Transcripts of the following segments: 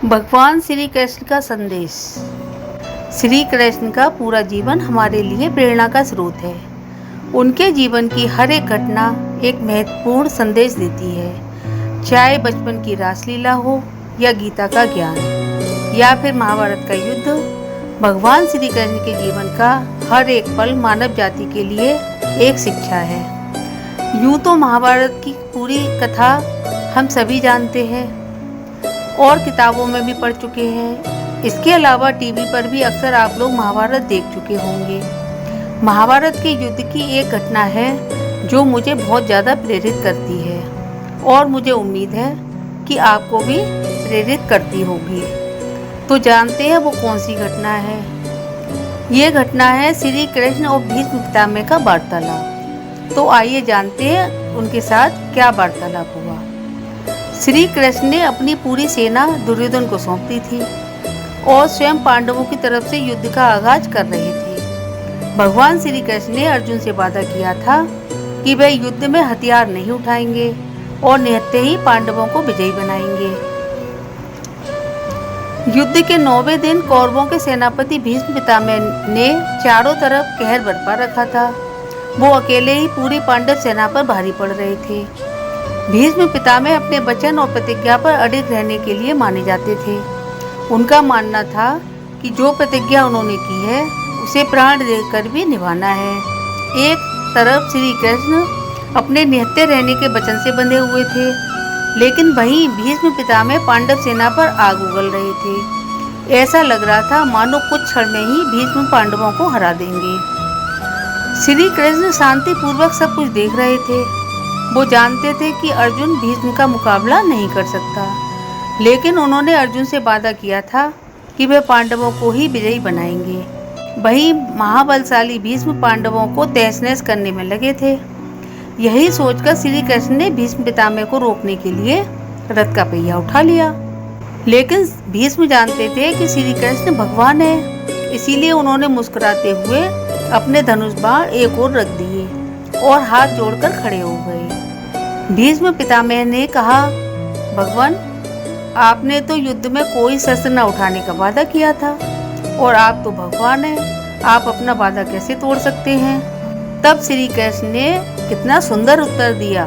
भगवान श्री कृष्ण का संदेश। श्री कृष्ण का पूरा जीवन हमारे लिए प्रेरणा का स्रोत है। उनके जीवन की हर एक घटना एक महत्वपूर्ण संदेश देती है, चाहे बचपन की रासलीला हो या गीता का ज्ञान या फिर महाभारत का युद्ध। भगवान श्री कृष्ण के जीवन का हर एक पल मानव जाति के लिए एक शिक्षा है। यूँ तो महाभारत की पूरी कथा हम सभी जानते हैं और किताबों में भी पढ़ चुके हैं। इसके अलावा टीवी पर भी अक्सर आप लोग महाभारत देख चुके होंगे। महाभारत के युद्ध की एक घटना है जो मुझे बहुत ज़्यादा प्रेरित करती है और मुझे उम्मीद है कि आपको भी प्रेरित करती होगी। तो जानते हैं वो कौन सी घटना है। ये घटना है श्री कृष्ण और भीष्म पितामह का वार्तालाप। तो आइए जानते हैं उनके साथ क्या वार्तालाप हुआ। श्री कृष्ण ने अपनी पूरी सेना दुर्योधन को सौंप दी थी और स्वयं पांडवों की तरफ से युद्ध का आगाज कर रहे थे। भगवान श्री कृष्ण ने अर्जुन से वादा किया था कि वह युद्ध में हथियार नहीं उठाएंगे और निहत्थे ही पांडवों को विजयी बनाएंगे। युद्ध के 9वें दिन कौरवों के सेनापति भीष्म पितामह ने चारों तरफ कहर बरपा रखा था। वो अकेले ही पूरी पांडव सेना पर भारी पड़ रहे थे। भीष्म पितामह अपने वचन और प्रतिज्ञा पर अडिग रहने के लिए माने जाते थे। उनका मानना था कि जो प्रतिज्ञा उन्होंने की है उसे प्राण देकर भी निभाना है। एक तरफ श्री कृष्ण अपने निहत्थे रहने के वचन से बंधे हुए थे, लेकिन वहीं भीष्म पितामह पांडव सेना पर आग उगल रहे थे। ऐसा लग रहा था मानो कुछ क्षण में ही भीष्म पांडवों को हरा देंगे। श्री कृष्ण शांतिपूर्वक सब कुछ देख रहे थे। वो जानते थे कि अर्जुन भीष्म का मुकाबला नहीं कर सकता, लेकिन उन्होंने अर्जुन से वादा किया था कि वे पांडवों को ही विजयी बनाएंगे। वहीं महाबलशाली भीष्म पांडवों को तहस-नहस करने में लगे थे। यही सोचकर श्री कृष्ण ने भीष्म पितामह को रोकने के लिए रथ का पहिया उठा लिया, लेकिन भीष्म जानते थे कि श्री कृष्ण भगवान है, इसीलिए उन्होंने मुस्कुराते हुए अपने धनुष बाण एक ओर रख दिए और हाथ जोड़कर खड़े हो गए। भीष्म पितामह ने कहा, भगवान, आपने तो युद्ध में कोई शस्त्र न उठाने का वादा किया था और आप तो भगवान हैं, आप अपना वादा कैसे तोड़ सकते हैं। तब श्री कृष्ण ने कितना सुंदर उत्तर दिया,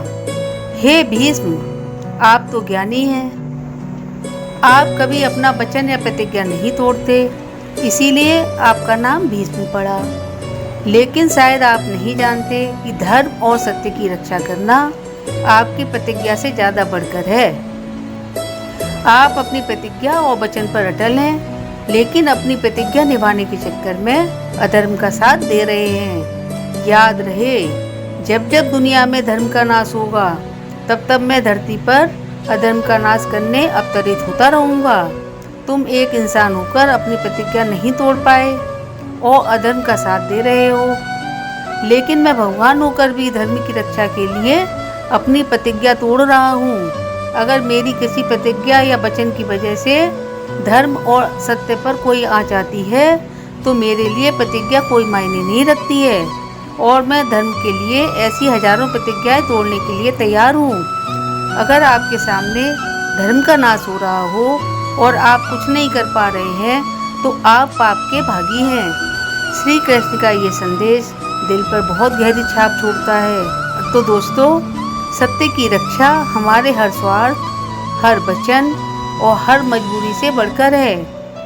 हे भीष्म, आप तो ज्ञानी हैं, आप कभी अपना वचन या प्रतिज्ञा नहीं तोड़ते, इसीलिए आपका नाम भीष्म पड़ा। लेकिन शायद आप नहीं जानते कि धर्म और सत्य की रक्षा करना आपकी प्रतिज्ञा से ज़्यादा बढ़कर है। आप अपनी प्रतिज्ञा और वचन पर अटल हैं, लेकिन अपनी प्रतिज्ञा निभाने के चक्कर में अधर्म का साथ दे रहे हैं। याद रहे, जब जब दुनिया में धर्म का नाश होगा, तब तब मैं धरती पर अधर्म का नाश करने अवतरित होता रहूँगा। तुम एक इंसान होकर अपनी प्रतिज्ञा नहीं तोड़ पाए और अधर्म का साथ दे रहे हो, लेकिन मैं भगवान होकर भी धर्म की रक्षा के लिए अपनी प्रतिज्ञा तोड़ रहा हूँ। अगर मेरी किसी प्रतिज्ञा या वचन की वजह से धर्म और सत्य पर कोई आँच आती है तो मेरे लिए प्रतिज्ञा कोई मायने नहीं रखती है और मैं धर्म के लिए ऐसी हजारों प्रतिज्ञाएं तोड़ने के लिए तैयार हूँ। अगर आपके सामने धर्म का नाश हो रहा हो और आप कुछ नहीं कर पा रहे हैं तो आप पाप के भागी हैं। श्री कृष्ण का ये संदेश दिल पर बहुत गहरी छाप छोड़ता है। तो दोस्तों, सत्य की रक्षा हमारे हर स्वार्थ, हर वचन और हर मजबूरी से बढ़कर है।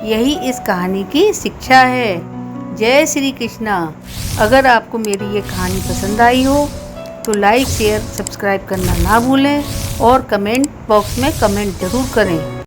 यही इस कहानी की शिक्षा है। जय श्री कृष्णा। अगर आपको मेरी ये कहानी पसंद आई हो तो लाइक, शेयर, सब्सक्राइब करना ना भूलें और कमेंट बॉक्स में कमेंट जरूर करें।